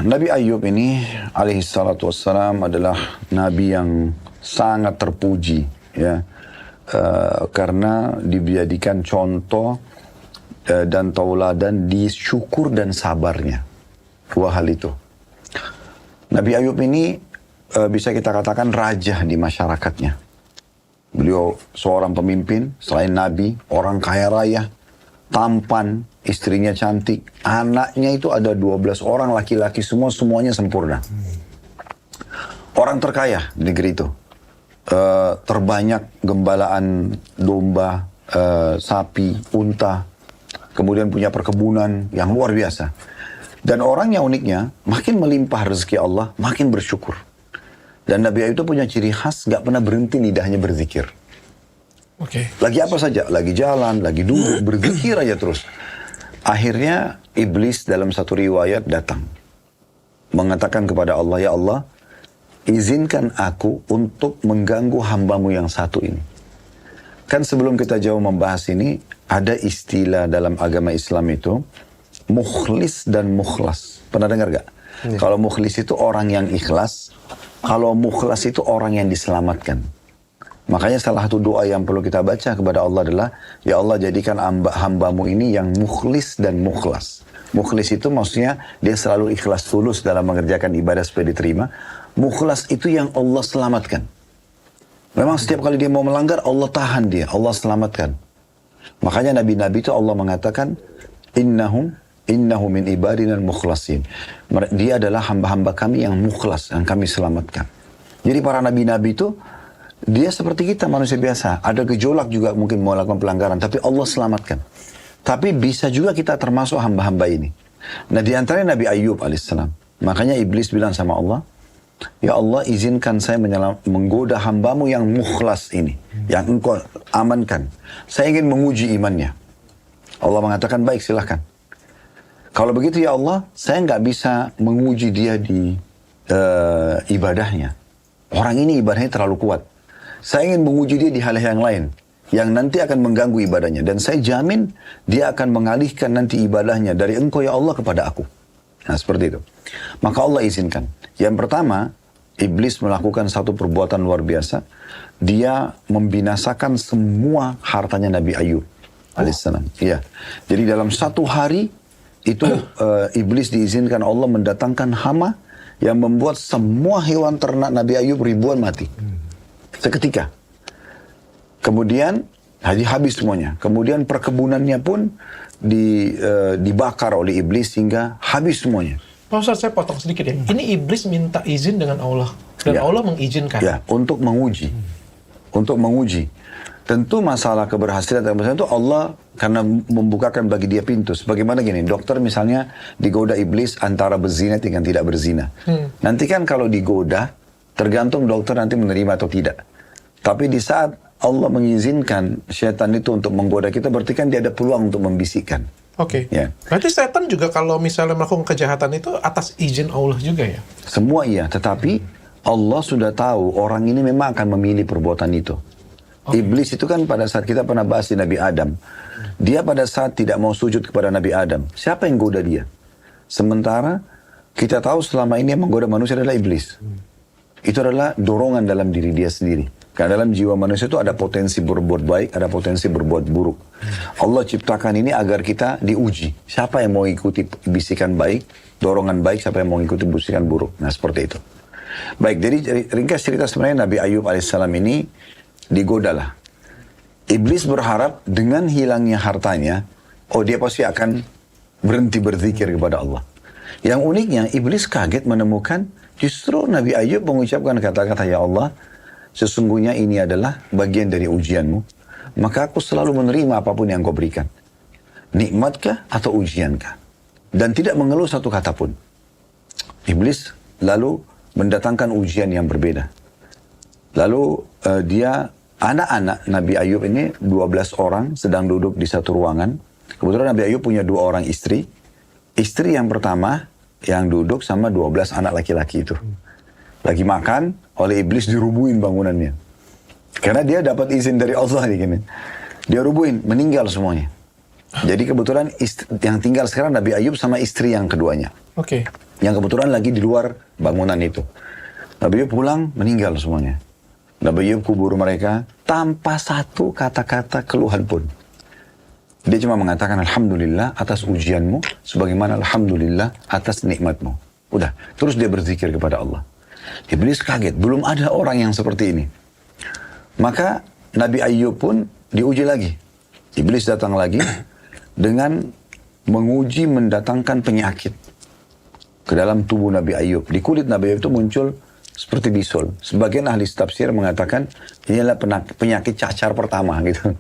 Nabi Ayub ini alaihi salatu wassalam adalah nabi yang sangat terpuji ya. Karena dijadikan contoh dan tauladan di syukur dan sabarnya. Dua hal itu. Nabi Ayub ini bisa kita katakan raja di masyarakatnya. Beliau seorang pemimpin, selain nabi, orang kaya raya, tampan, istrinya cantik, anaknya itu ada 12 orang laki-laki semuanya sempurna. Orang terkaya di negeri itu. Terbanyak gembalaan domba, sapi, unta, kemudian punya perkebunan yang luar biasa. Dan orangnya uniknya, makin melimpah rezeki Allah, makin bersyukur. Dan Nabi Ayub itu punya ciri khas, gak pernah berhenti lidahnya berzikir. Lagi apa saja, lagi jalan, lagi duduk, berzikir aja terus. Akhirnya iblis dalam satu riwayat datang. Mengatakan kepada Allah, ya Allah, izinkan aku untuk mengganggu hambamu yang satu ini. Kan sebelum kita jauh membahas ini, ada istilah dalam agama Islam itu, mukhlis dan mukhlas. Pernah dengar gak? Ya. Kalau mukhlis itu orang yang ikhlas, kalau mukhlas itu orang yang diselamatkan. Makanya salah satu doa yang perlu kita baca kepada Allah adalah, ya Allah jadikan hambamu ini yang mukhlis dan mukhlas. Mukhlis itu maksudnya dia selalu ikhlas tulus dalam mengerjakan ibadah supaya diterima. Mukhlas itu yang Allah selamatkan. Memang setiap kali dia mau melanggar, Allah tahan dia, Allah selamatkan. Makanya nabi-nabi itu Allah mengatakan, innahu min ibadina al-mukhlasin. Dia adalah hamba-hamba kami yang mukhlas, yang kami selamatkan. Jadi para nabi-nabi itu, dia seperti kita manusia biasa. Ada gejolak juga mungkin melakukan pelanggaran, tapi Allah selamatkan. Tapi bisa juga kita termasuk hamba-hamba ini. Nah di antaranya Nabi Ayub alaihissalam. Makanya iblis bilang sama Allah, ya Allah izinkan saya menggoda hambamu yang mukhlas ini. Yang engkau amankan. Saya ingin menguji imannya. Allah mengatakan baik silahkan. Kalau begitu ya Allah, saya nggak bisa menguji dia di ibadahnya. Orang ini ibadahnya terlalu kuat. Saya ingin menguji dia di hal-hal yang lain. Yang nanti akan mengganggu ibadahnya. Dan saya jamin dia akan mengalihkan nanti ibadahnya dari engkau ya Allah kepada aku. Nah seperti itu. Maka Allah izinkan. Yang pertama, iblis melakukan satu perbuatan luar biasa. Dia membinasakan semua hartanya Nabi Ayub alaihissalam. Iya. Jadi dalam satu hari, itu iblis diizinkan Allah mendatangkan hama yang membuat semua hewan ternak Nabi Ayub ribuan mati. Seketika. Kemudian habis semuanya. Kemudian perkebunannya pun dibakar oleh iblis hingga habis semuanya. Pak Ustaz, saya potong sedikit ya. Ini iblis minta izin dengan Allah. Dan Allah mengizinkan. Ya, untuk menguji. Untuk menguji. Tentu masalah keberhasilan itu Allah karena membukakan bagi dia pintu. Sebagaimana gini, dokter misalnya digoda iblis antara berzina dengan tidak berzina. Nanti kan kalau digoda, tergantung dokter nanti menerima atau tidak. Tapi di saat Allah mengizinkan syaitan itu untuk menggoda kita, berarti kan dia ada peluang untuk membisikkan. Ya. Berarti setan juga kalau misalnya melakukan kejahatan itu atas izin Allah juga ya? Semua iya, tetapi Allah sudah tahu orang ini memang akan memilih perbuatan itu. Iblis itu kan pada saat kita pernah bahas di Nabi Adam. Dia pada saat tidak mau sujud kepada Nabi Adam. Siapa yang goda dia? Sementara kita tahu selama ini yang menggoda manusia adalah iblis. Itu adalah dorongan dalam diri dia sendiri. Karena dalam jiwa manusia itu ada potensi berbuat baik, ada potensi berbuat buruk. Allah ciptakan ini agar kita diuji. Siapa yang mau ikuti bisikan baik, dorongan baik, siapa yang mau ikuti bisikan buruk. Nah seperti itu. Baik, jadi ringkas cerita sebenarnya Nabi Ayub alaihissalam ini digodalah. Iblis berharap dengan hilangnya hartanya, dia pasti akan berhenti berzikir kepada Allah. Yang uniknya, iblis kaget menemukan justru Nabi Ayub mengucapkan kata-kata, ya Allah, sesungguhnya ini adalah bagian dari ujianmu, maka aku selalu menerima apapun yang kau berikan. Nikmatkah atau ujiankah? Dan tidak mengeluh satu kata pun. Iblis lalu mendatangkan ujian yang berbeda. Lalu anak-anak Nabi Ayub ini 12 orang sedang duduk di satu ruangan. Kebetulan Nabi Ayub punya 2 orang istri. Istri yang pertama yang duduk sama 12 anak laki-laki itu. Lagi makan, oleh iblis dirubuhin bangunannya. Karena dia dapat izin dari Allah nih gini. Dia rubuhin, meninggal semuanya. Jadi kebetulan yang tinggal sekarang Nabi Ayub sama istri yang keduanya. yang kebetulan lagi di luar bangunan itu. Nabi Ayub pulang, meninggal semuanya. Nabi Ayub kubur mereka tanpa satu kata-kata keluhan pun. Dia cuma mengatakan alhamdulillah atas ujianmu, sebagaimana alhamdulillah atas nikmatmu. Udah, terus dia berzikir kepada Allah. Iblis kaget, belum ada orang yang seperti ini. Maka Nabi Ayub pun diuji lagi. Iblis datang lagi dengan menguji mendatangkan penyakit ke dalam tubuh Nabi Ayub. Di kulit Nabi Ayub itu muncul seperti bisul. Sebagian ahli tafsir mengatakan inilah penyakit cacar pertama gitu.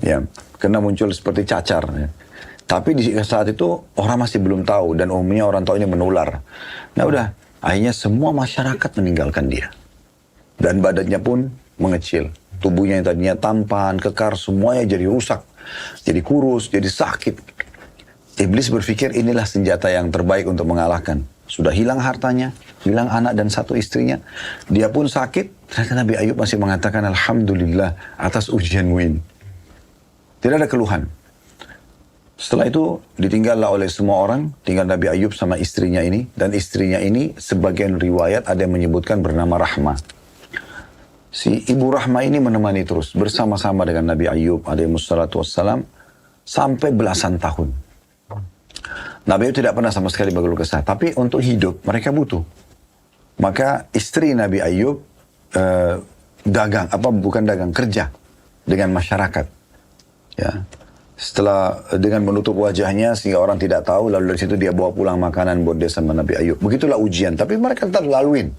Ya, karena muncul seperti cacar. Ya. Tapi di saat itu orang masih belum tahu dan umumnya orang tahu ini menular. Nah udah, akhirnya semua masyarakat meninggalkan dia. Dan badannya pun mengecil. Tubuhnya yang tadinya tampan, kekar, semuanya jadi rusak. Jadi kurus, jadi sakit. Iblis berpikir inilah senjata yang terbaik untuk mengalahkan. Sudah hilang hartanya, hilang anak dan satu istrinya. Dia pun sakit. Ternyata Nabi Ayub masih mengatakan alhamdulillah atas ujianmu ini. Tidak ada keluhan. Setelah itu ditinggallah oleh semua orang. Tinggal Nabi Ayub sama istrinya ini. Dan istrinya ini sebagian riwayat ada yang menyebutkan bernama Rahmah. Si Ibu Rahmah ini menemani terus bersama-sama dengan Nabi Ayub alaihissalatu wassalam sampai belasan tahun. Nabi Ayub tidak pernah sama sekali berkeluh kesah. Tapi untuk hidup mereka butuh. Maka istri Nabi Ayub kerja dengan masyarakat. Ya. Setelah dengan menutup wajahnya sehingga orang tidak tahu, lalu dari situ dia bawa pulang makanan buat dia sama Nabi Ayub. Begitulah ujian. Tapi mereka tetap laluin.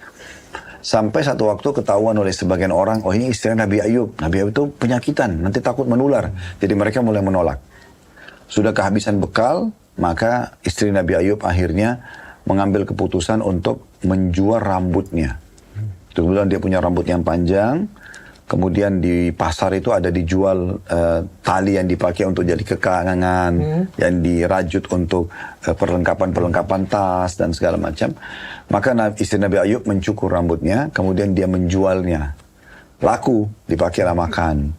Sampai satu waktu ketahuan oleh sebagian orang, oh ini istri Nabi Ayub. Nabi Ayub itu penyakitan, nanti takut menular. Jadi mereka mulai menolak. Sudah kehabisan bekal, maka istri Nabi Ayub akhirnya mengambil keputusan untuk menjual rambutnya. Kebetulan dia punya rambut yang panjang. Kemudian di pasar itu ada dijual tali yang dipakai untuk jadi kekangan, yang dirajut untuk perlengkapan-perlengkapan tas dan segala macam. Maka istri Nabi Ayub mencukur rambutnya, kemudian dia menjualnya. Laku, dipakailah makan.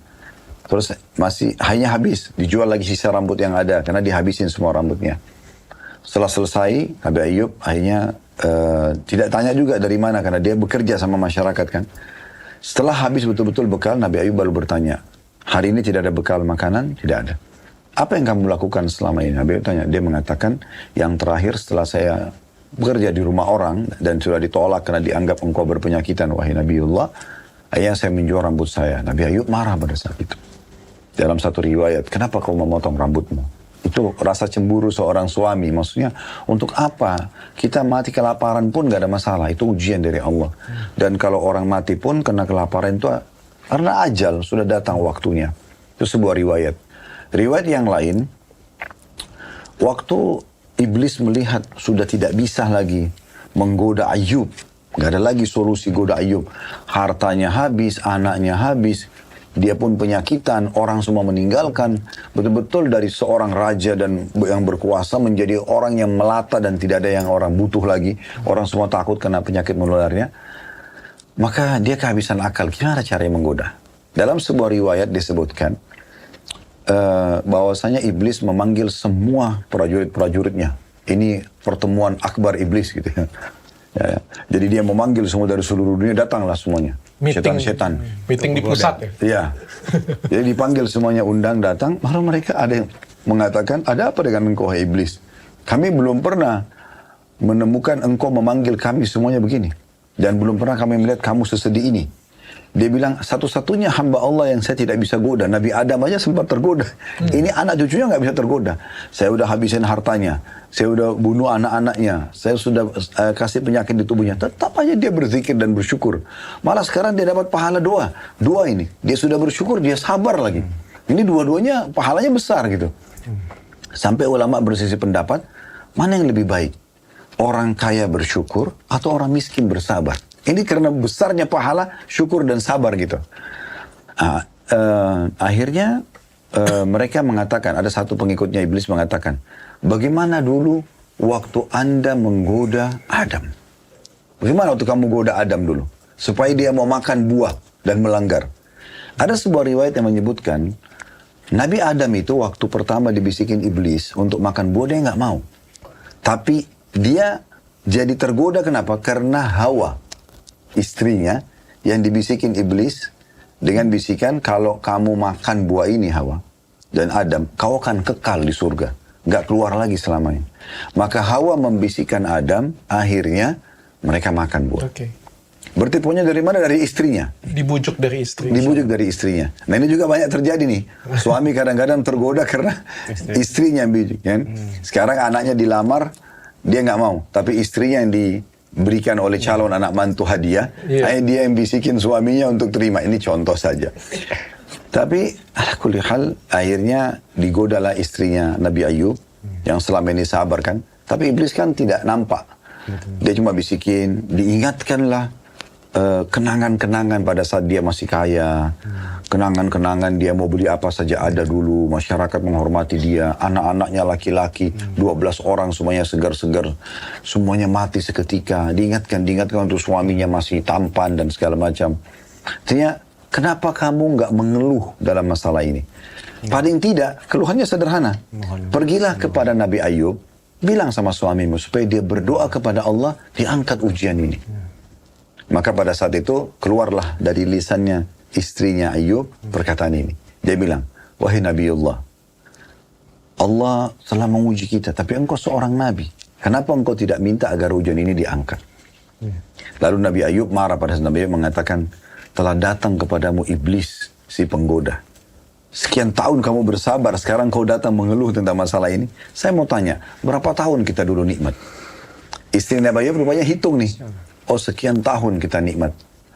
Terus masih hanya habis, dijual lagi sisa rambut yang ada, karena dihabisin semua rambutnya. Setelah selesai, Nabi Ayub akhirnya tidak tanya juga dari mana, karena dia bekerja sama masyarakat kan. Setelah habis betul-betul bekal, Nabi Ayub baru bertanya, hari ini tidak ada bekal makanan? Tidak ada. Apa yang kamu lakukan selama ini? Nabi Ayub tanya, dia mengatakan, yang terakhir setelah saya bekerja di rumah orang, dan sudah ditolak karena dianggap engkau berpenyakitan, wahai Nabiullah, akhirnya saya menjual rambut saya. Nabi Ayub marah pada saat itu. Dalam satu riwayat, kenapa kau memotong rambutmu? Itu rasa cemburu seorang suami. Maksudnya, untuk apa? Kita mati kelaparan pun gak ada masalah. Itu ujian dari Allah. Dan kalau orang mati pun kena kelaparan itu karena ajal, sudah datang waktunya. Itu sebuah riwayat. Riwayat yang lain, waktu Iblis melihat sudah tidak bisa lagi menggoda Ayub. Gak ada lagi solusi goda Ayub. Hartanya habis, anaknya habis. Dia pun penyakitan, orang semua meninggalkan. Betul-betul dari seorang raja dan yang berkuasa menjadi orang yang melata dan tidak ada yang orang butuh lagi. Orang semua takut kena penyakit menularnya. Maka dia kehabisan akal. Gimana caranya menggoda? Dalam sebuah riwayat disebutkan bahwasanya Iblis memanggil semua prajurit-prajuritnya. Ini pertemuan akbar Iblis gitu ya. Ya. Jadi dia memanggil semua dari seluruh dunia, datanglah semuanya. Setan-setan. Meeting di pusat ya? Iya. Jadi dipanggil semuanya, undang, datang. Malah mereka ada yang mengatakan, ada apa dengan engkau, hai Iblis? Kami belum pernah menemukan engkau memanggil kami semuanya begini. Dan belum pernah kami melihat kamu sesedih ini. Dia bilang, satu-satunya hamba Allah yang saya tidak bisa goda. Nabi Adam aja sempat tergoda. Ini anak cucunya nggak bisa tergoda. Saya udah habisin hartanya. Saya udah bunuh anak-anaknya. Saya sudah kasih penyakit di tubuhnya. Tetap aja dia berzikir dan bersyukur. Malah sekarang dia dapat pahala doa. Dua ini. Dia sudah bersyukur, dia sabar lagi. Ini dua-duanya pahalanya besar gitu. Sampai ulama bersisi pendapat, mana yang lebih baik? Orang kaya bersyukur atau orang miskin bersabar? Ini karena besarnya pahala, syukur dan sabar gitu. Akhirnya mereka mengatakan, ada satu pengikutnya Iblis mengatakan, bagaimana dulu waktu Anda menggoda Adam? Bagaimana waktu kamu goda Adam dulu? Supaya dia mau makan buah dan melanggar. Ada sebuah riwayat yang menyebutkan, Nabi Adam itu waktu pertama dibisikin Iblis untuk makan buah, dia nggak mau. Tapi dia jadi tergoda kenapa? Karena Hawa, istrinya, yang dibisikin iblis dengan bisikan, kalau kamu makan buah ini Hawa dan Adam, kau akan kekal di surga, nggak keluar lagi selamanya. Maka Hawa membisikkan Adam, akhirnya mereka makan buah. Oke. Berarti punya dari mana? Dari istrinya. Dibujuk dari istri. Dibujuk dari istrinya. Nah ini juga banyak terjadi nih. Suami kadang-kadang tergoda karena istrinya yang bujuk. Kan? Sekarang anaknya dilamar, dia nggak mau. Tapi istrinya yang diberikan oleh calon anak mantu hadiah, akhirnya dia yang bisikin suaminya untuk terima. Ini contoh saja. Tapi ala kulli hal, akhirnya digodalah istrinya Nabi Ayub, yang selama ini sabar kan. Tapi iblis kan tidak nampak. Dia cuma bisikin, diingatkanlah kenangan-kenangan pada saat dia masih kaya, kenangan-kenangan dia mau beli apa saja ada dulu, masyarakat menghormati dia, anak-anaknya laki-laki, 12 orang semuanya segar-segar, semuanya mati seketika, diingatkan untuk suaminya masih tampan dan segala macam. Artinya, kenapa kamu nggak mengeluh dalam masalah ini? Paling tidak, keluhannya sederhana. Pergilah kepada Nabi Ayub, bilang sama suamimu supaya dia berdoa kepada Allah, diangkat ujian ini. Maka pada saat itu keluarlah dari lisannya istrinya Ayub perkataan ini. Dia bilang, wahai Nabiullah, Allah telah menguji kita, tapi engkau seorang nabi. Kenapa engkau tidak minta agar ujian ini diangkat? Lalu Nabi Ayub marah pada saat Nabi Ayub mengatakan, telah datang kepadamu iblis si penggoda. Sekian tahun kamu bersabar, sekarang kau datang mengeluh tentang masalah ini. Saya mau tanya, berapa tahun kita dulu nikmat? Istri Nabi Ayub rupanya hitung nih. Oh sekian tahun kita nikmat.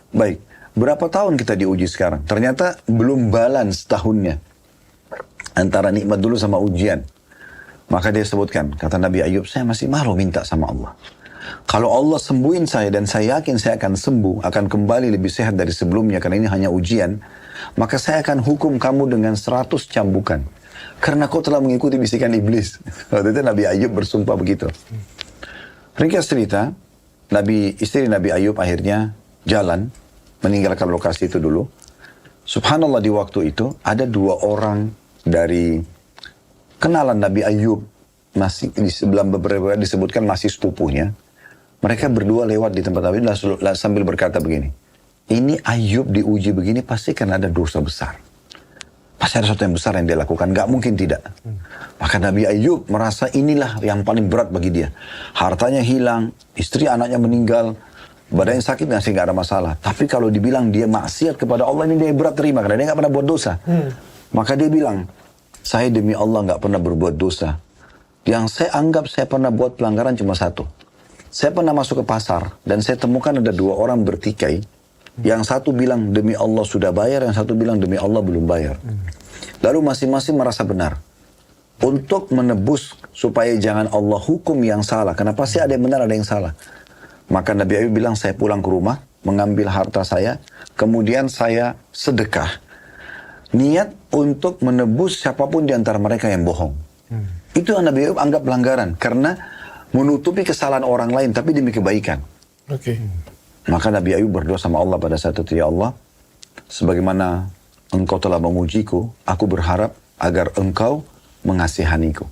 Baik, berapa tahun kita diuji sekarang? Ternyata belum balance tahunnya. Antara nikmat dulu sama ujian. Maka dia sebutkan, kata Nabi Ayub, saya masih malu minta sama Allah. Kalau Allah sembuhin saya dan saya yakin saya akan sembuh, akan kembali lebih sehat dari sebelumnya karena ini hanya ujian, maka saya akan hukum kamu dengan 100 cambukan. Karena kau telah mengikuti bisikan iblis. Waktu itu Nabi Ayub bersumpah begitu. Ringkas cerita, istri Nabi Ayub akhirnya jalan, meninggalkan lokasi itu dulu. Subhanallah di waktu itu, ada 2 orang dari kenalan Nabi Ayub, masih di sebelah beberapa disebutkan masih sepupunya. Mereka berdua lewat di tempat Nabi sambil berkata begini, ini Ayub diuji begini pasti karena ada dosa besar. Pasti ada sesuatu yang besar yang dia lakukan, gak mungkin tidak. Maka Nabi Ayub merasa inilah yang paling berat bagi dia. Hartanya hilang, istri anaknya meninggal, badannya sakit masih gak ada masalah. Tapi kalau dibilang dia maksiat kepada Allah, ini dia berat terima karena dia gak pernah buat dosa. Maka dia bilang, saya demi Allah gak pernah berbuat dosa. Yang saya anggap saya pernah buat pelanggaran cuma 1. Saya pernah masuk ke pasar dan saya temukan ada 2 orang bertikai. Yang satu bilang demi Allah sudah bayar, yang satu bilang demi Allah belum bayar. Lalu masing-masing merasa benar. Untuk menebus supaya jangan Allah hukum yang salah. Karena pasti ada yang benar, ada yang salah. Maka Nabi Ayub bilang, saya pulang ke rumah, mengambil harta saya, kemudian saya sedekah. Niat untuk menebus siapapun di antara mereka yang bohong. Itu yang Nabi Ayub anggap pelanggaran. Karena menutupi kesalahan orang lain, tapi demi kebaikan. Maka Nabi Ayub berdoa sama Allah pada saat itu, ya Allah, sebagaimana engkau telah memujiku, aku berharap agar engkau mengasihaniku.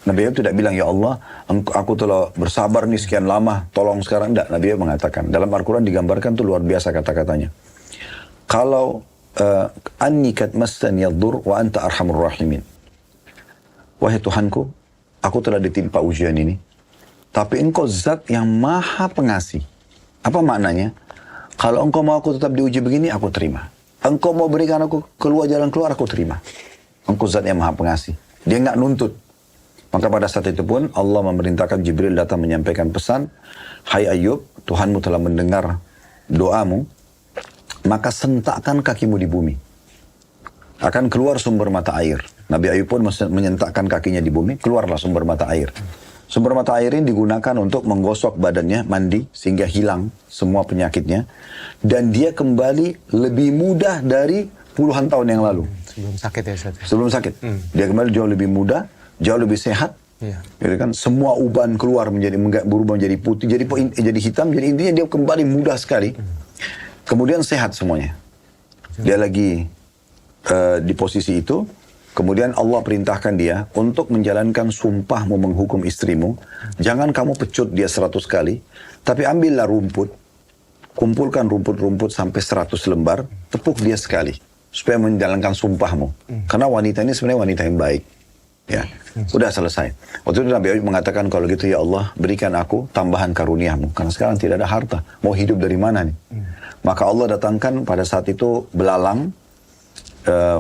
Nabi Ayub tidak bilang, ya Allah, aku telah bersabar nih sekian lama, tolong sekarang. Tidak, Nabi Ayub mengatakan, dalam Al-Quran digambarkan itu luar biasa kata-katanya. Kalau anni kad massani yadur wa anta arhamur rahimin. Wahai Tuhanku, aku telah ditimpa ujian ini, tapi engkau zat yang maha pengasih. Apa maknanya? Kalau engkau mau aku tetap diuji begini, aku terima. Engkau mau berikan aku jalan keluar, aku terima. Engkau zat yang maha pengasih. Dia nggak nuntut. Maka pada saat itu pun Allah memerintahkan Jibril datang menyampaikan pesan, hai Ayub, Tuhanmu telah mendengar doamu, maka sentakkan kakimu di bumi. Akan keluar sumber mata air. Nabi Ayub pun menyentakkan kakinya di bumi, keluarlah sumber mata air. Sumber mata air ini digunakan untuk menggosok badannya, mandi, sehingga hilang semua penyakitnya. Dan dia kembali lebih mudah dari puluhan tahun yang lalu. Sebelum sakit ya Ustaz? Sebelum sakit. Dia kembali jauh lebih mudah, jauh lebih sehat. Jadi kan semua uban keluar berubah menjadi putih, jadi hitam. Jadi intinya dia kembali mudah sekali. Kemudian sehat semuanya. Dia lagi di posisi itu. Kemudian Allah perintahkan dia untuk menjalankan sumpahmu menghukum istrimu. Jangan kamu pecut dia 100 kali. Tapi ambillah rumput. Kumpulkan rumput-rumput sampai 100 lembar. Tepuk dia sekali. Supaya menjalankan sumpahmu. Karena wanita ini sebenarnya wanita yang baik. Ya, sudah selesai. Waktu itu Nabi Ayub mengatakan, kalau gitu ya Allah, berikan aku tambahan karuniamu. Karena sekarang tidak ada harta. Mau hidup dari mana nih? Maka Allah datangkan pada saat itu belalang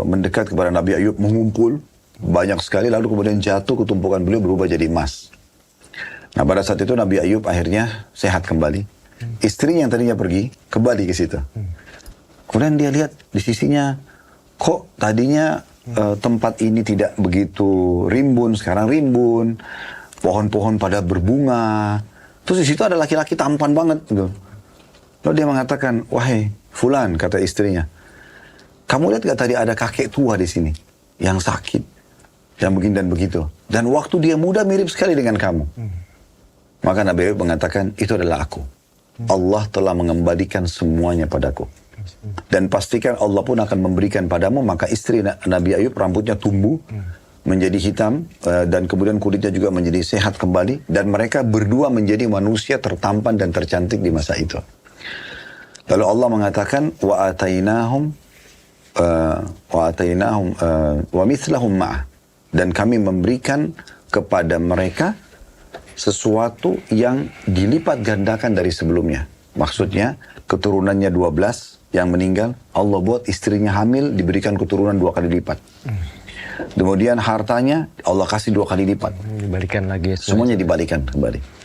mendekat kepada Nabi Ayub, mengumpul banyak sekali, lalu kemudian jatuh ke tumpukan beliau berubah jadi emas. Nah pada saat itu Nabi Ayub akhirnya sehat kembali. Istrinya yang tadinya pergi kembali ke situ. Kemudian dia lihat di sisinya, kok tadinya tempat ini tidak begitu rimbun, sekarang rimbun, pohon-pohon pada berbunga. Terus di situ ada laki-laki tampan banget gitu. Lalu dia mengatakan, wahai Fulan, kata istrinya, kamu lihat gak tadi ada kakek tua di sini yang sakit, yang begini dan begitu. Dan waktu dia muda mirip sekali dengan kamu. Maka Nabi Ayub mengatakan, itu adalah aku. Allah telah mengembalikan semuanya padaku. Dan pastikan Allah pun akan memberikan padamu. Maka istri Nabi Ayub rambutnya tumbuh menjadi hitam dan kemudian kulitnya juga menjadi sehat kembali, dan mereka berdua menjadi manusia tertampan dan tercantik di masa itu. Lalu Allah mengatakan wa atainahum wa mithlahum ma'ah, dan kami memberikan kepada mereka sesuatu yang dilipat gandakan dari sebelumnya. Maksudnya keturunannya 12 yang meninggal, Allah buat istrinya hamil, diberikan keturunan 2 kali lipat. Kemudian hartanya Allah kasih 2 kali lipat. Dibalikan lagi. Semuanya dibalikan kembali.